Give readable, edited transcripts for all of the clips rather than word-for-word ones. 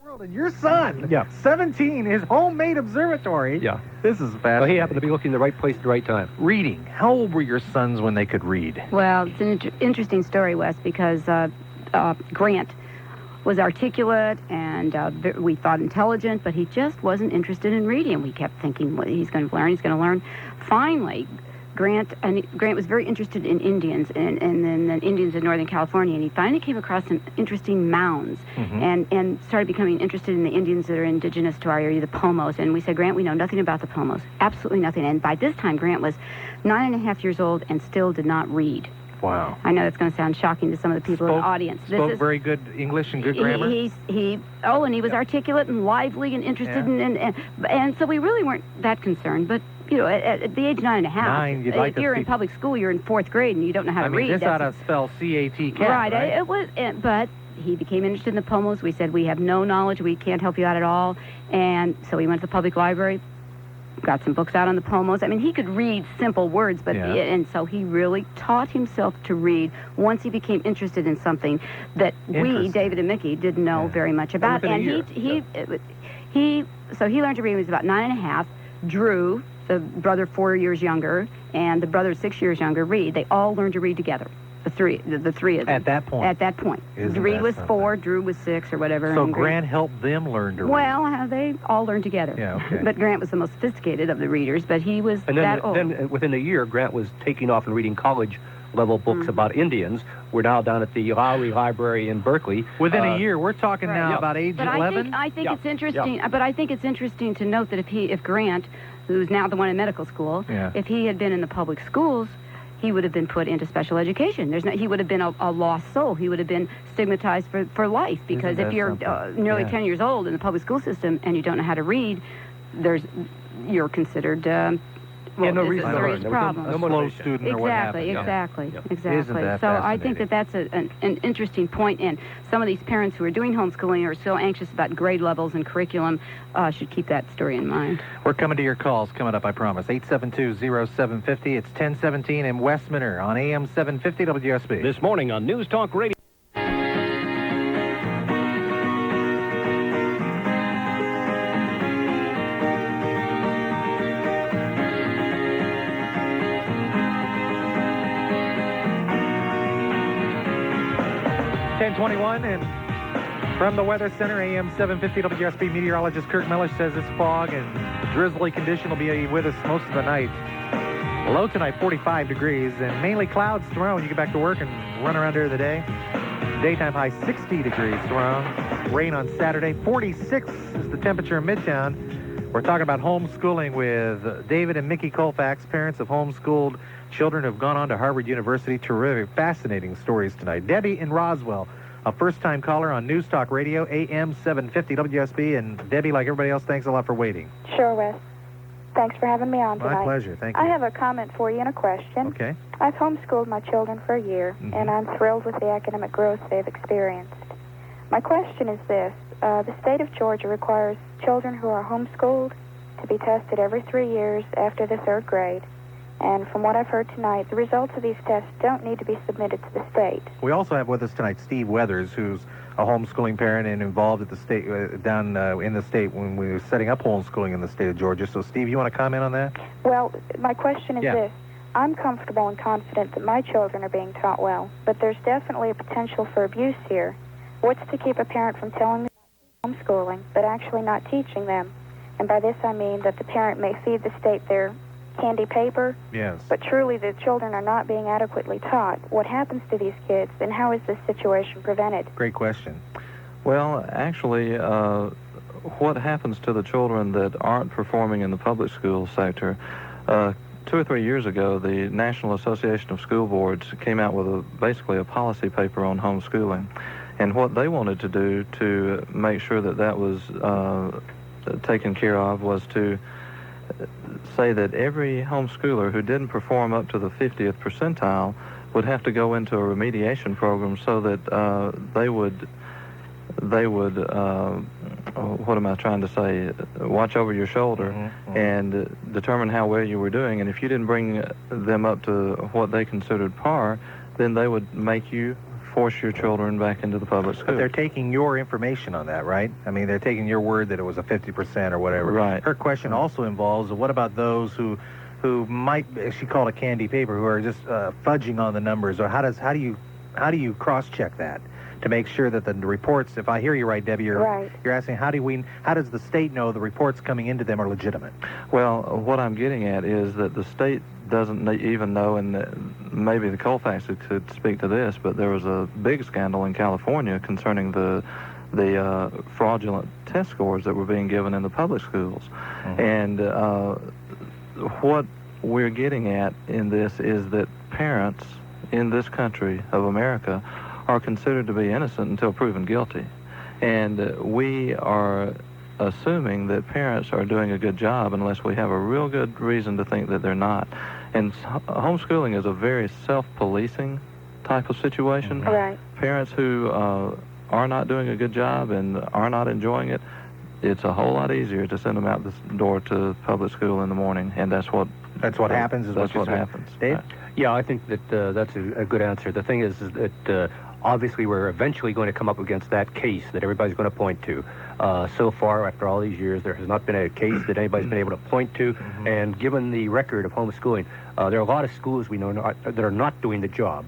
And your son, Yeah. 17, his homemade observatory. Yeah. This is fascinating. Well, he happened to be looking in the right place at the right time. Reading. How old were your sons when they could read? Well, it's an interesting story, Wes, because Grant was articulate and we thought intelligent, but he just wasn't interested in reading. We kept thinking, well, he's going to learn. Finally, Grant was very interested in Indians and the Indians in Northern California, and he finally came across some interesting mounds and started becoming interested in the Indians that are indigenous to our area, the Pomos. And we said, Grant, we know nothing about the Pomos, absolutely nothing. And by this time, Grant was 9.5 years old and still did not read. Wow. I know that's going to sound shocking to some of the people in the audience. Spoke very good English and good grammar? And he was articulate and lively and interested and so we really weren't that concerned. But, you know, at the age 9.5, if you're in public school, you're in 4th grade and you don't know how to read. This ought to spell C-A-T-cat, right? It was, but he became interested in the Pomos. We said, we have no knowledge. We can't help you out at all. And so we went to the public library, got some books out on the Pomos. I mean, he could read simple words, but and so he really taught himself to read once he became interested in something that we, David and Mickey, didn't know very much about. And he learned to read when he was about 9.5. Drew, the brother 4 years younger, and the brother 6 years younger, read. They all learned to read together. The three of them. At that point. Reed was 4, Drew was 6, or whatever. So Grant helped them learn to read. Well, they all learned together. Yeah, okay. But Grant was the most sophisticated of the readers, but he was that old. Then within a year, Grant was taking off and reading college-level books about Indians. We're now down at the Lowry Library in Berkeley. Within a year, we're talking now about age 11? I think it's interesting. But I think it's interesting to note that if Grant, who's now the one in medical school, if he had been in the public schools, he would have been put into special education. He would have been a lost soul. He would have been stigmatized for life, because if you're nearly 10 years old in the public school system and you don't know how to read, you're considered no reason a serious problem. A slow student or what happened. Exactly. Isn't that so I think that's an interesting point, and some of these parents who are doing homeschooling are so anxious about grade levels and curriculum should keep that story in mind. We're coming to your calls coming up, I promise. 872-0750. It's 1017 in Westminster on AM-750 WSB. This morning on News Talk Radio. And from the Weather Center, AM-750 WSB meteorologist Kirk Mellish says this fog and drizzly condition will be with us most of the night. Low tonight, 45 degrees, and mainly clouds tomorrow when you get back to work and run around during the day. Daytime high, 60 degrees tomorrow. Rain on Saturday, 46 is the temperature in Midtown. We're talking about homeschooling with David and Nikki Colfax, parents of homeschooled children who have gone on to Harvard University. Terrific, fascinating stories tonight. Debbie in Roswell, a first-time caller on News Talk Radio, AM-750 WSB. And Debbie, like everybody else, thanks a lot for waiting. Sure, Wes. Thanks for having me on tonight. My pleasure. Thank you. I have a comment for you and a question. Okay. I've homeschooled my children for a year, and I'm thrilled with the academic growth they've experienced. My question is this. The state of Georgia requires children who are homeschooled to be tested every 3 years after the 3rd grade. And from what I've heard tonight, the results of these tests don't need to be submitted to the state. We also have with us tonight Steve Weathers, who's a homeschooling parent and involved at the state down in the state when we were setting up homeschooling in the state of Georgia. So, Steve, you want to comment on that? Well, my question is this. I'm comfortable and confident that my children are being taught well, but there's definitely a potential for abuse here. What's to keep a parent from telling them homeschooling, but actually not teaching them? And by this I mean that the parent may feed the state their candy paper, but truly the children are not being adequately taught. What happens to these kids, and how is this situation prevented? Great question. Well, actually, what happens to the children that aren't performing in the public school sector? 2 or 3 years ago, the National Association of School Boards came out with basically a policy paper on homeschooling. And what they wanted to do to make sure that was taken care of was to say that every homeschooler who didn't perform up to the 50th percentile would have to go into a remediation program so that they would what am I trying to say, watch over your shoulder and determine how well you were doing. And if you didn't bring them up to what they considered par, then they would make you force your children back into the public school. But they're taking your information on that, right? I mean, they're taking your word that it was a 50% or whatever. Right. Her question also involves, what about those who might, she called a candy paper, who are just fudging on the numbers, or how do you cross-check that to make sure that the reports, if I hear you right, Debbie, you're asking how does the state know the reports coming into them are legitimate? Well, what I'm getting at is that the state doesn't even know, and maybe the Colfaxes could speak to this, but there was a big scandal in California concerning the fraudulent test scores that were being given in the public schools. Mm-hmm. And what we're getting at in this is that parents in this country of America are considered to be innocent until proven guilty. And we are assuming that parents are doing a good job unless we have a real good reason to think that they're not. And homeschooling is a very self-policing type of situation. Right. Parents who are not doing a good job and are not enjoying it, it's a whole lot easier to send them out the door to public school in the morning, and that's what happens. That's what happens. Dave? Yeah, I think that that's a good answer. The thing is that obviously we're eventually going to come up against that case that everybody's going to point to. So far, after all these years, there has not been a case that anybody's been able to point to. Mm-hmm. And given the record of homeschooling, there are a lot of schools we know that are not doing the job.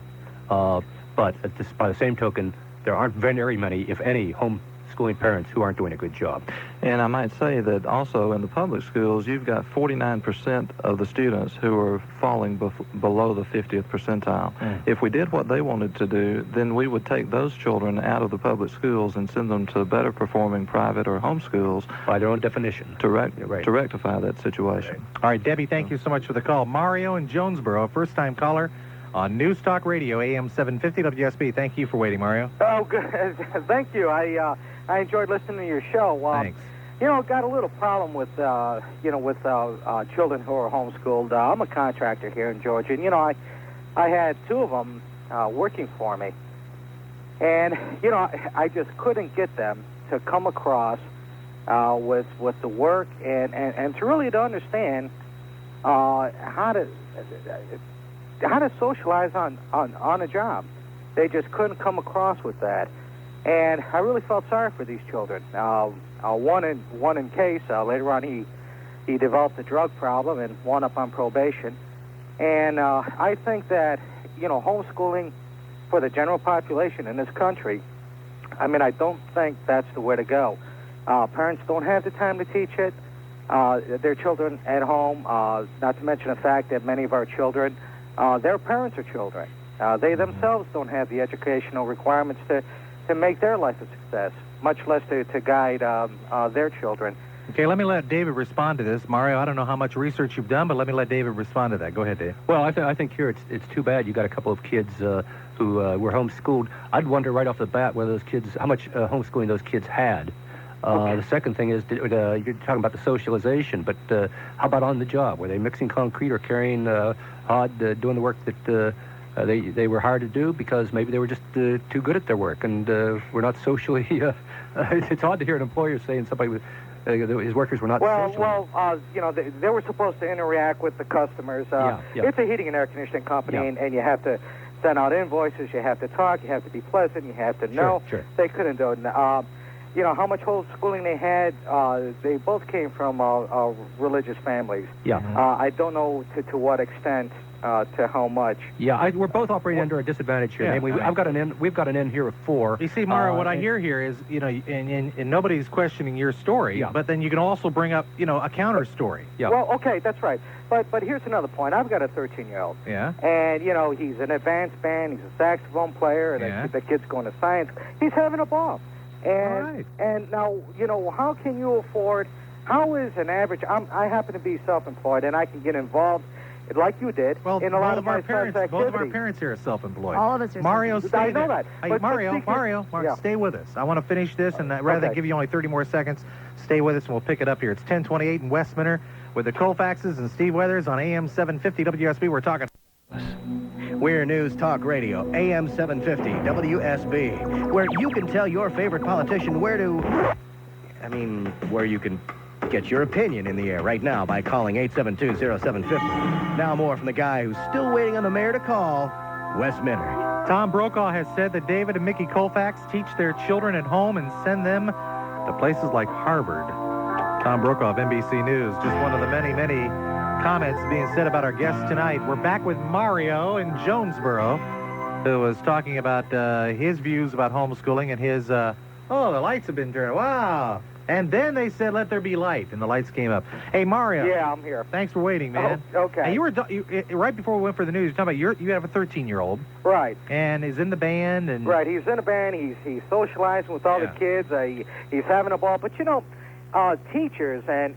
But by the same token, there aren't very many, if any, homeschooling parents who aren't doing a good job. And I might say that also in the public schools, you've got 49% of the students who are falling below the 50th percentile. Mm. If we did what they wanted to do, then we would take those children out of the public schools and send them to better performing private or home schools. By their own definition. To rectify that situation. All right, Debbie, thank you so much for the call. Mario in Jonesboro, first-time caller on News Talk Radio, AM-750 WSB. Thank you for waiting, Mario. Oh, good. Thank you. I enjoyed listening to your show. Thanks. Got a little problem with children who are homeschooled. I'm a contractor here in Georgia, and I had two of them working for me, and I just couldn't get them to come across with the work and to really understand how to socialize on a job. They just couldn't come across with that. And I really felt sorry for these children. One in case, later on he developed a drug problem and wound up on probation. And I think that, homeschooling for the general population in this country, I don't think that's the way to go. Parents don't have the time to teach it. Their children at home, not to mention the fact that many of our children, their parents are children. They themselves don't have the educational requirements to make their life a success, much less to guide their children. Okay, let me let David respond to this. Mario, I don't know how much research you've done, but let me let David respond to that. Go ahead, Dave. Well, I think here it's too bad you got a couple of kids who were homeschooled. I'd wonder right off the bat whether those kids, how much homeschooling those kids had. Okay. The second thing is, you're talking about the socialization, but how about on the job? Were they mixing concrete or carrying doing the work that they were hard to do because maybe they were just too good at their work and were not socially... it's odd to hear an employer saying somebody with his workers were not social. Well, they were supposed to interact with the customers. It's a heating and air conditioning company, and you have to send out invoices, you have to talk, you have to be pleasant, you have to know. Sure. They couldn't do it. How much homeschooling they had, they both came from religious families. Yeah. I don't know to what extent, to how much. Yeah, we're both operating under a disadvantage here. Yeah, We've got an N here of 4. You see, Mario, what I hear here is, and nobody's questioning your story, but then you can also bring up, a counter story. Yeah. Well, okay, that's right. But here's another point. I've got a 13-year-old. Yeah. And, he's an advanced band. He's a saxophone player. And the kid's going to science. He's having a ball. And now, how can you afford, how is an average, I happen to be self-employed, and I can get involved, like you did, in a lot of my son's activities. Both of our parents here are self-employed. All of us are Mario, self-employed. stay I know there. that. Hey, Mario, stay with us. I want to finish this, and rather than give you only 30 more seconds, stay with us, and we'll pick it up here. It's 1028 in Westminster with the Colfaxes and Steve Weathers on AM-750 WSB. We're talking... We're News Talk Radio, AM-750 WSB, where you can tell your favorite politician where you can get your opinion in the air right now by calling 872-0750. Now more from the guy who's still waiting on the mayor to call, Wes Minner. Tom Brokaw has said that David and Nikki Colfax teach their children at home and send them to places like Harvard. Tom Brokaw of NBC News, just one of the many, many comments being said about our guest tonight. We're back with Mario in Jonesboro, who was talking about his views about homeschooling and his, oh, the lights have been turned. Wow. And then they said, let there be light, and the lights came up. Hey, Mario. Yeah, I'm here. Thanks for waiting, man. Oh, okay. Hey, right before we went for the news, you're talking about you have a 13-year-old. Right. And he's in the band. And Right, he's in a band. He's socializing with all the kids. He's having a ball. But, you know, teachers and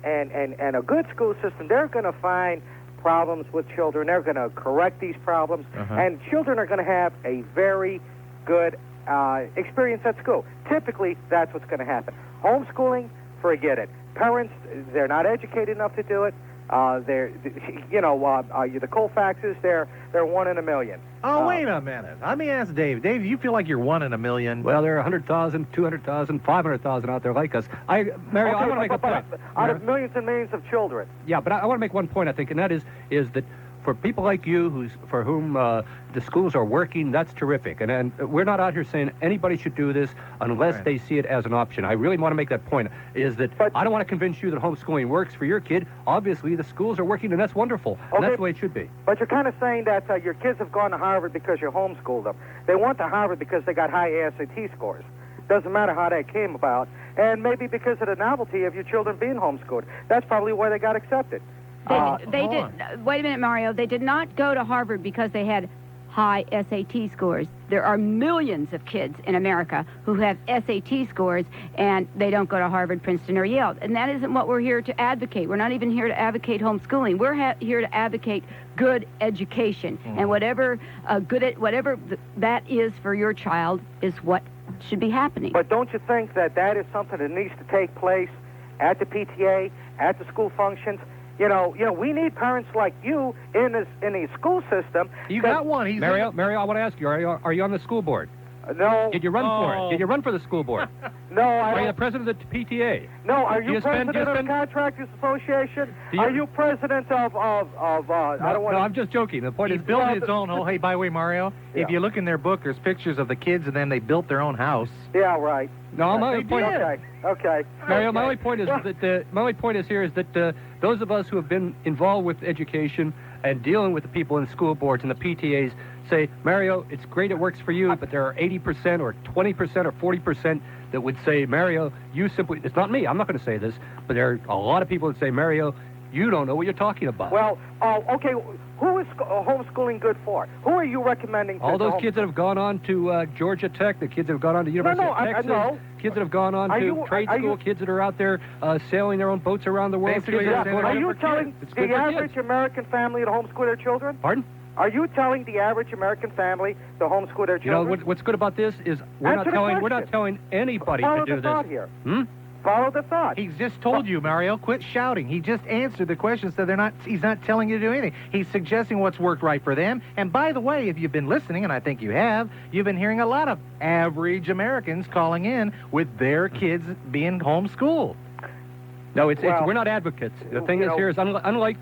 a good school system, they're going to find problems with children. They're going to correct these problems. And children are going to have a very good experience at school. Typically, that's what's going to happen. Homeschooling, forget it. Parents, they're not educated enough to do it. The Colfaxes, they're 1 in a million. Oh, wait a minute. Let me ask Dave. Dave, you feel like you're 1 in a million? Well, there are 100,000, 200,000, 500,000 out there like us. Mary, I want to make a point. Out of millions and millions of children. Yeah, but I want to make one point, I think, and that is that for people like you for whom the schools are working, that's terrific. And we're not out here saying anybody should do this unless they see it as an option. I really want to make that point, is that I don't want to convince you that homeschooling works for your kid. Obviously, the schools are working, and that's wonderful. And that's the way it should be. But you're kind of saying that your kids have gone to Harvard because you homeschooled them. They went to Harvard because they got high SAT scores. Doesn't matter how that came about. And maybe because of the novelty of your children being homeschooled. That's probably why they got accepted. They did. Wait a minute, Mario. They did not go to Harvard because they had high SAT scores. There are millions of kids in America who have SAT scores, and they don't go to Harvard, Princeton, or Yale. And that isn't what we're here to advocate. We're not even here to advocate homeschooling. We're here to advocate good education, and whatever that is for your child is what should be happening. But don't you think that is something that needs to take place at the PTA, at the school functions? You know, we need parents like you in the school system. You got one. He's Mario, I want to ask you, are you on the school board? No. Did you run for it? Did you run for the school board? No, I Are you the president of the PTA? No, are you president of the Contractors Association? Are you president of I don't want No, I'm just joking. The point He's is building his own home. Hey, by the way, Mario, if you look in their book, there's pictures of the kids and them. They built their own house. Yeah, right. No, my only point. Okay. Mario, my only point is that those of us who have been involved with education and dealing with the people in school boards and the PTAs say, Mario, it's great it works for you, but there are 80% or 20% or 40% that would say, Mario, you simply, it's not me, I'm not going to say this, but there are a lot of people that say, Mario, you don't know what you're talking about. Well, okay, who is homeschooling good for? Who are you recommending? All those kids that have gone on to Georgia Tech, the kids that have gone on to University of Texas, kids that have gone on to trade school, kids that are out there sailing their own boats around the world. Are you telling the average American family to homeschool their children? Pardon? Are you telling the average American family to homeschool their children? You know what's good about this is we're not telling anybody to do this. Here. Follow the thought. He's just told you, Mario, quit shouting. He just answered the question, so he's not telling you to do anything. He's suggesting what's worked right for them. And by the way, if you've been listening, and I think you have, you've been hearing a lot of average Americans calling in with their kids being homeschooled. No, we're not advocates. The thing is here is unlike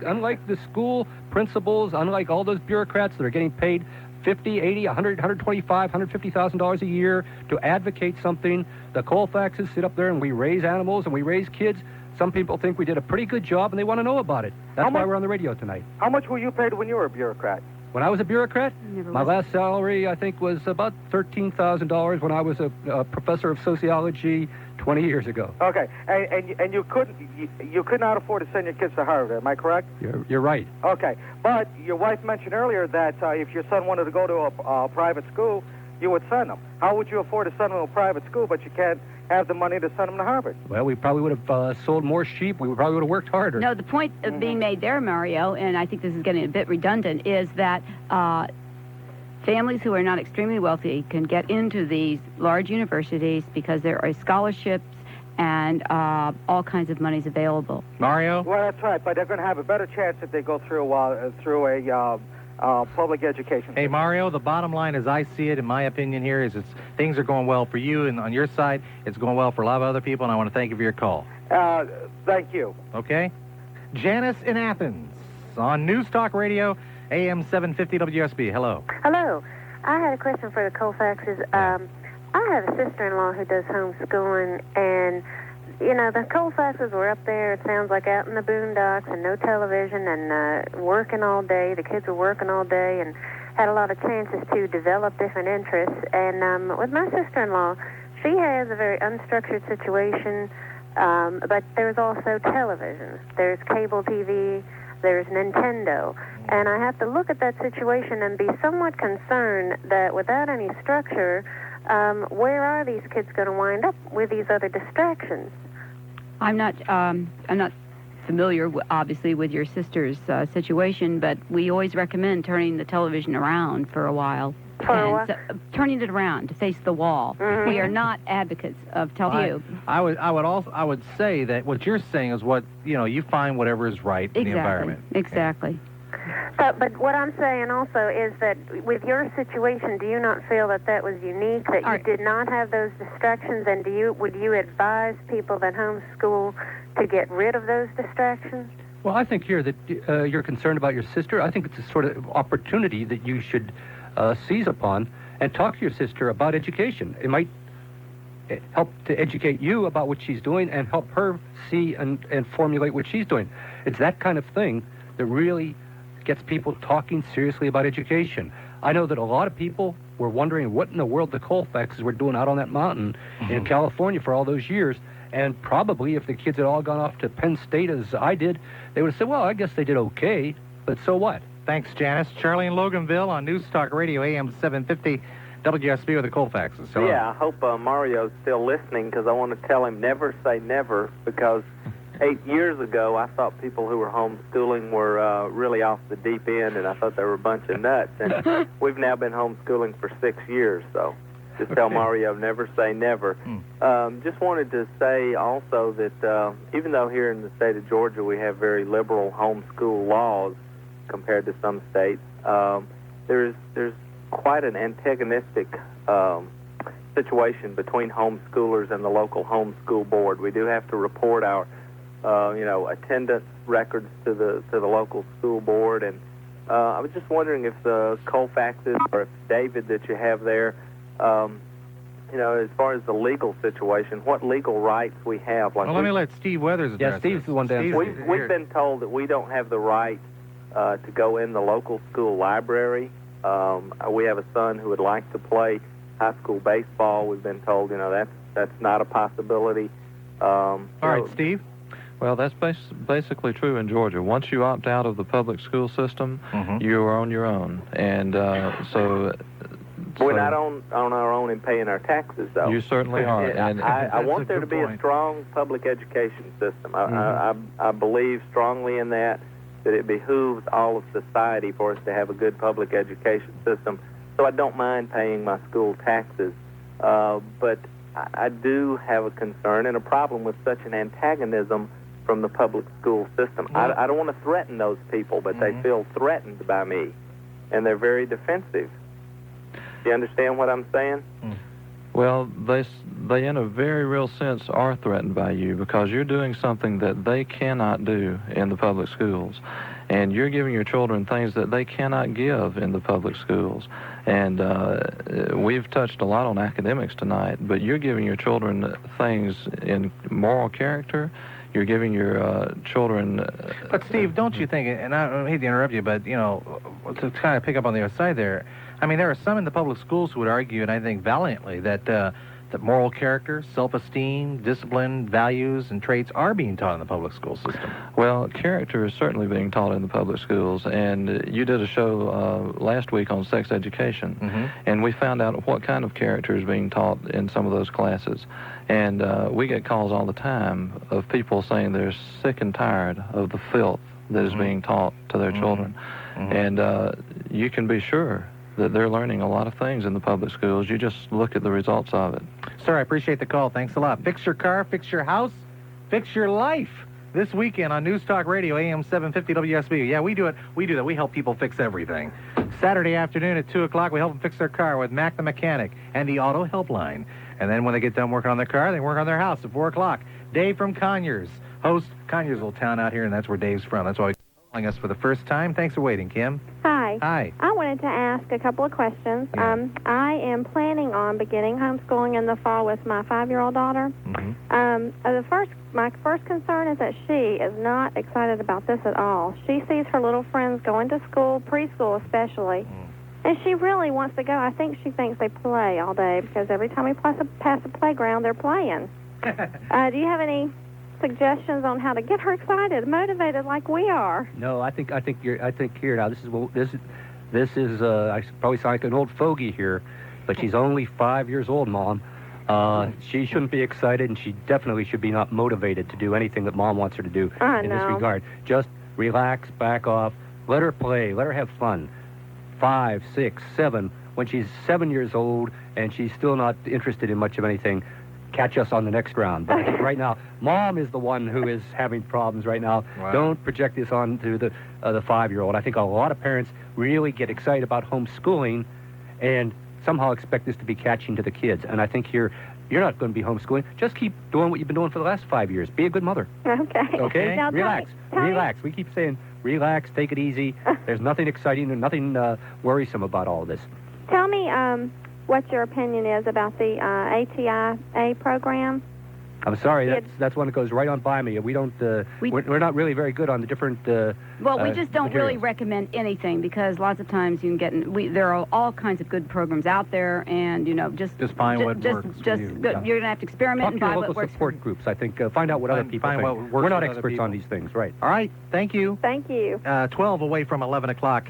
the school principals, unlike all those bureaucrats that are getting paid $50, $80, $100, $125, $150,000 a year to advocate something, the Colfaxes sit up there and we raise animals and we raise kids. Some people think we did a pretty good job and they want to know about it. That's why we're on the radio tonight. How much were you paid when you were a bureaucrat? When I was a bureaucrat, my last salary, I think, was about $13,000 when I was a professor of sociology 20 years ago. Okay, and you could not afford to send your kids to Harvard, am I correct? You're right. Okay, but your wife mentioned earlier that if your son wanted to go to a private school, you would send him. How would you afford to send him to a private school, but you can't have the money to send him to Harvard? Well, we probably would have sold more sheep. We probably would have worked harder. No, the point of being made there, Mario, and I think this is getting a bit redundant, is that families who are not extremely wealthy can get into these large universities because there are scholarships and all kinds of monies available. Mario? Well, that's right, but they're going to have a better chance if they go through a public education. Hey, Mario, the bottom line as I see it, in my opinion here, is things are going well for you, and on your side, it's going well for a lot of other people, and I want to thank you for your call. Thank you. Okay? Janice in Athens on News Talk Radio, AM-750 WSB. Hello. Hello. I had a question for the Colfaxes. I have a sister-in-law who does homeschooling, and, you know, the Colfaxes were up there, it sounds like, out in the boondocks and no television and working all day. The kids were working all day and had a lot of chances to develop different interests. And with my sister-in-law, she has a very unstructured situation, but there's also television. There's cable TV. There's Nintendo. And I have to look at that situation and be somewhat concerned that without any structure, where are these kids going to wind up with these other distractions? I'm not familiar, obviously, with your sister's situation, but we always recommend turning the television around for a while. Turning it around to face the wall. Mm-hmm. We are not advocates of you. I would say that what you're saying is what you find whatever is right in the environment. Exactly. But what I'm saying also is that with your situation, do you not feel that that was unique, that you did not have those distractions, and would you advise people that homeschool to get rid of those distractions? Well, I think here that you're concerned about your sister. I think it's a sort of opportunity that you should seize upon and talk to your sister about education. It might help to educate you about what she's doing and help her see and formulate what she's doing. It's that kind of thing that really gets people talking seriously about education. I know that a lot of people were wondering what in the world the Colfaxes were doing out on that mountain in California for all those years, and probably if the kids had all gone off to Penn State as I did, they would have said, well, I guess they did okay, but so what? Thanks, Janice. Charlie in Loganville on News Talk Radio, AM-750, WSB with the Colfaxes. Hello. Yeah, I hope Mario's still listening, because I want to tell him never say never, because 8 years ago, I thought people who were homeschooling were really off the deep end, and I thought they were a bunch of nuts. And we've now been homeschooling for 6 years, so just tell Mario never say never. Just wanted to say also that even though here in the state of Georgia we have very liberal homeschool laws compared to some states, there's quite an antagonistic situation between homeschoolers and the local homeschool board. We do have to report our attendance records to the local school board, and I was just wondering if the Colfaxes or if David that you have there, as far as the legal situation, what legal rights we have. Like, well, let me let Steve Weathers address Yeah, Steve's the one to answer. We've been told that we don't have the right to go in the local school library. We have a son who would like to play high school baseball. We've been told, that's not a possibility. All right, Steve. Well, that's basically true in Georgia. Once you opt out of the public school system, you are on your own. And we're not on our own in paying our taxes, though. You certainly are. And I want there to be a strong public education system. I believe strongly in that it behooves all of society for us to have a good public education system. So I don't mind paying my school taxes. But I do have a concern and a problem with such an antagonism from the public school system. I don't want to threaten those people, but they feel threatened by me, and they're very defensive. Do you understand what I'm saying? Well, they in a very real sense are threatened by you, because you're doing something that they cannot do in the public schools. And you're giving your children things that they cannot give in the public schools. And we've touched a lot on academics tonight, but you're giving your children things in moral character. You're giving your children... But, Steve, don't you think, and I hate to interrupt you, but, to kind of pick up on the other side there, I mean, there are some in the public schools who would argue, and I think valiantly, that moral character, self-esteem, discipline, values, and traits are being taught in the public school system. Well, character is certainly being taught in the public schools, and you did a show last week on sex education, and we found out what kind of character is being taught in some of those classes. And we get calls all the time of people saying they're sick and tired of the filth that is being taught to their children. And you can be sure that they're learning a lot of things in the public schools. You just look at the results of it. Sir, I appreciate the call. Thanks a lot. Fix your car, fix your house, fix your life. This weekend on News Talk Radio, AM-750 WSB. Yeah, we do it. We do that. We help people fix everything. Saturday afternoon at 2 o'clock, we help them fix their car with Mac the Mechanic and the Auto Helpline. And then when they get done working on their car, they work on their house at 4 o'clock. Dave from Conyers, host Conyers' little town out here, and that's where Dave's from. That's why he's calling us for the first time. Thanks for waiting, Kim. Hi. Hi. Hi. I wanted to ask a couple of questions. Yeah. I am planning on beginning homeschooling in the fall with my 5-year-old daughter. My first concern is that she is not excited about this at all. She sees her little friends going to school, preschool especially, and she really wants to go. I think she thinks they play all day because every time we pass a playground, they're playing. Do you have any suggestions on how to get her excited, motivated like we are? No, I think here now. This is I probably sound like an old fogey here, but she's only 5 years old, Mom. She shouldn't be excited, and she definitely should be not motivated to do anything that Mom wants her to do in this regard. Just relax, back off, let her play, let her have fun. 5, 6, 7. When she's 7 years old and she's still not interested in much of anything, catch us on the next round. But I think right now, Mom is the one who is having problems right now. Wow. Don't project this on to the 5-year-old. I think a lot of parents really get excited about homeschooling and somehow expect this to be catching to the kids. And I think you're not going to be homeschooling. Just keep doing what you've been doing for the last 5 years. Be a good mother. Okay. Okay? Now, Relax. Relax. We keep saying, relax, take it easy. There's nothing exciting and nothing worrisome about all of this. Tell me what your opinion is about the ATIA program. I'm sorry, that's one that goes right on by me. We don't, we're not really very good on the different Well, we just don't really materials. recommend anything because lots of times you can get there are all kinds of good programs out there, and just find what works for you. You're going to have to experiment Talk and to buy your what local works. support groups. I think find out what other people find think. what works We're not with other experts people. on these things, right? All right. Thank you. Thank you. 12 away from 11 o'clock.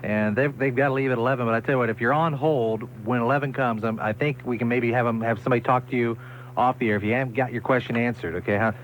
And they've got to leave at 11. But I tell you what, if you're on hold when 11 comes, I think we can maybe have somebody talk to you off the air if you haven't got your question answered. Okay? I've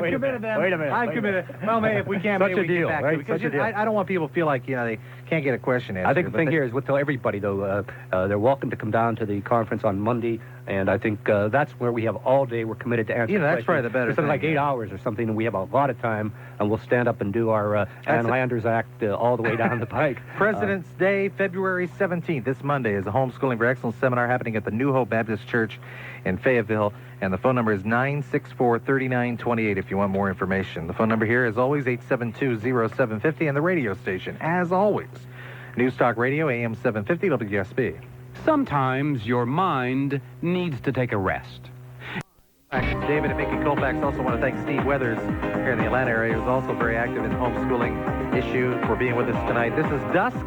committed them. Wait a minute. I've committed. Well, maybe if we can't, Such maybe a we can deal, get back right? to it, because Such a deal. I don't want people to feel like they can't get a question answered. I think the thing here is we'll tell everybody, though, they're welcome to come down to the conference on Monday, and I think that's where we have all day. We're committed to answer that's probably the better It's something like thing, 8 hours or something, and we have a lot of time, and we'll stand up and do our Ann Landers Act all the way down the pike. President's Day, February 17th, this Monday, is a Homeschooling for Excellence seminar happening at the New Hope Baptist Church in Fayetteville, and the phone number is 964-3928 if you want more information. The phone number here is always 872-0750, and the radio station, as always, News Talk Radio, AM-750 WSB. Sometimes your mind needs to take a rest. David and Nikki Colfax. Also want to thank Steve Weathers here in the Atlanta area, who's also very active in the homeschooling issue, for being with us tonight. This is Dusk,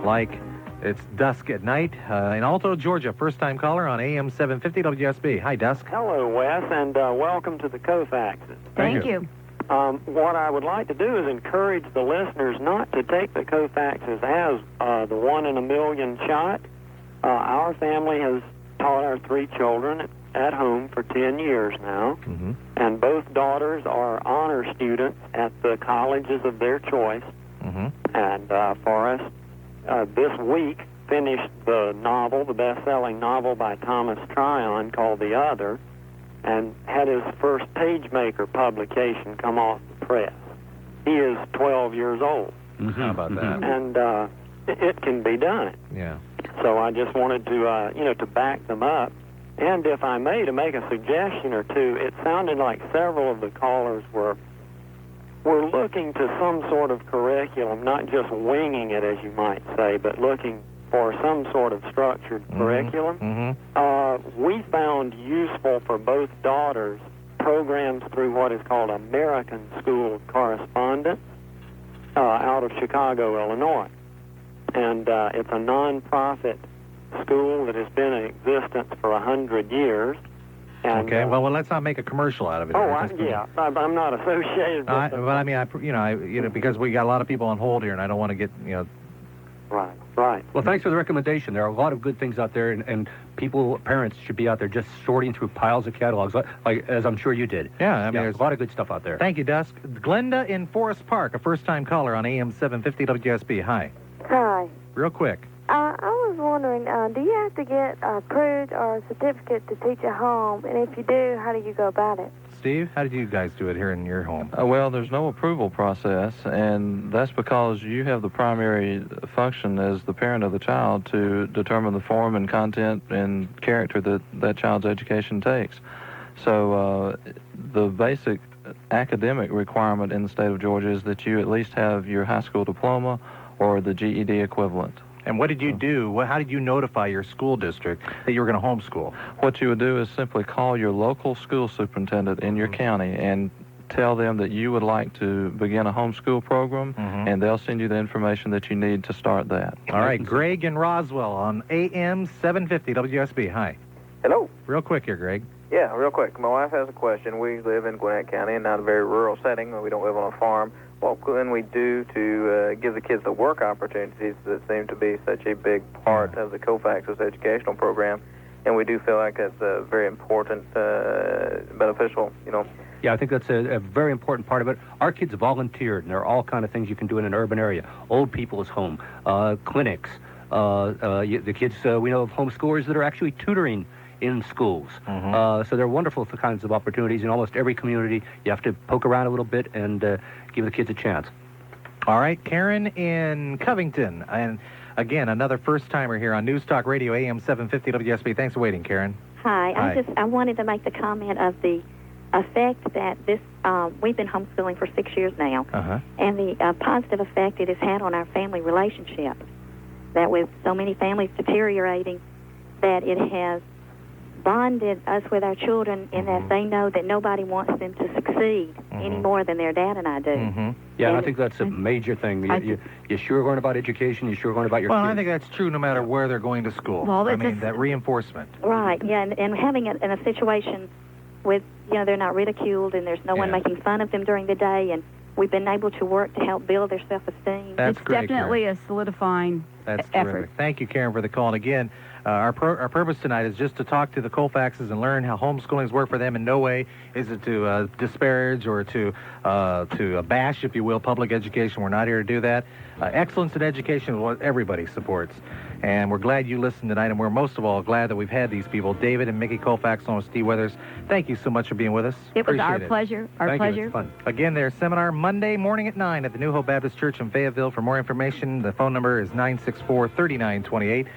like it's dusk at night, in Alto, Georgia. First-time caller on AM-750 WSB. Hi, Dusk. Hello, Wes, and welcome to the Colfaxes. Thank you. What I would like to do is encourage the listeners not to take the Colfaxes as the one in a million shot. Our family has taught our 3 children at home for 10 years now, and both daughters are honor students at the colleges of their choice. And for us, this week finished the novel, the best-selling novel by Thomas Tryon called The Other, and had his first PageMaker publication come off the press. He is 12 years old. How about that? And it can be done. Yeah. So I just wanted to, to back them up. And if I may, to make a suggestion or two, it sounded like several of the callers were looking to some sort of curriculum, not just winging it, as you might say, but looking for some sort of structured curriculum. We found useful for both daughters programs through what is called American School Correspondence out of Chicago, Illinois. And it's a non-profit school that has been in existence for 100 years. And, okay, well, let's not make a commercial out of it. I'm not associated with but I mean, because we got a lot of people on hold here, and I don't want to get, Right. Well, thanks for the recommendation. There are a lot of good things out there, and parents should be out there just sorting through piles of catalogs, like as I'm sure you did. Yeah, I mean, there's a lot of good stuff out there. Thank you, Dusk. Glenda in Forest Park, a first-time caller on AM-750 WSB. Hi. Hi. Real quick. I was wondering, do you have to get approved or a certificate to teach at home? And if you do, how do you go about it? Steve, how did you guys do it here in your home? Well, there's no approval process, and that's because you have the primary function as the parent of the child to determine the form and content and character that child's education takes. So the basic academic requirement in the state of Georgia is that you at least have your high school diploma or the GED equivalent. And what did you do? How did you notify your school district that you were going to homeschool? What you would do is simply call your local school superintendent in your county and tell them that you would like to begin a homeschool program, and they'll send you the information that you need to start that. All right, Greg in Roswell on AM-750 WSB. Hi. Hello. Real quick here, Greg. Yeah, real quick. My wife has a question. We live in Gwinnett County and not a very rural setting. We don't live on a farm. What can we do to give the kids the work opportunities that seem to be such a big part of the Colfax's educational program? And we do feel like it's a very important, beneficial, Yeah, I think that's a very important part of it. Our kids volunteered, and there are all kind of things you can do in an urban area. Old people's home, clinics. The kids, we know of homeschoolers that are actually tutoring in schools. So there are wonderful kinds of opportunities in almost every community. You have to poke around a little bit and give the kids a chance. All right, Karen in Covington. And again, another first-timer here on News Talk Radio, AM-750 WSB. Thanks for waiting, Karen. Hi. I wanted to make the comment of the effect that this, we've been homeschooling for 6 years now, and the positive effect it has had on our family relationship. That with so many families deteriorating, that it has bonded us with our children in that they know that nobody wants them to succeed any more than their dad and I do. Yeah, and I think that's a major thing. You're sure going about education, you're sure going about your Well, kids. I think that's true no matter where they're going to school. Well, that reinforcement. Right, yeah, and having it in a situation with, they're not ridiculed and there's no one making fun of them during the day, and we've been able to work to help build their self-esteem. That's it's great, definitely a solidifying That's effort. terrific. Thank you, Karen, for the call. And again, our purpose tonight is just to talk to the Colfaxes and learn how homeschooling's worked for them. In no way is it to disparage or to bash, if you will, public education. We're not here to do that. Excellence in education is what everybody supports. And we're glad you listened tonight, and we're most of all glad that we've had these people, David and Nikki Colfax, along with Steve Weathers. Thank you so much for being with us. It was our Appreciate it. pleasure. Our Thank pleasure. You. It's fun. Again, their seminar Monday morning at 9 at the New Hope Baptist Church in Fayetteville. For more information, the phone number is 964-3928.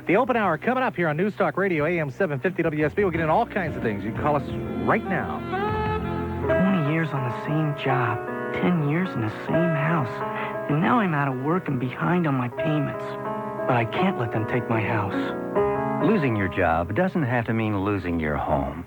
The open hour coming up here on News Talk Radio, AM-750 WSB. We'll get into all kinds of things. You can call us right now. 20 years on the same job, 10 years in the same house, and now I'm out of work and behind on my payments. But I can't let them take my house. Losing your job doesn't have to mean losing your home.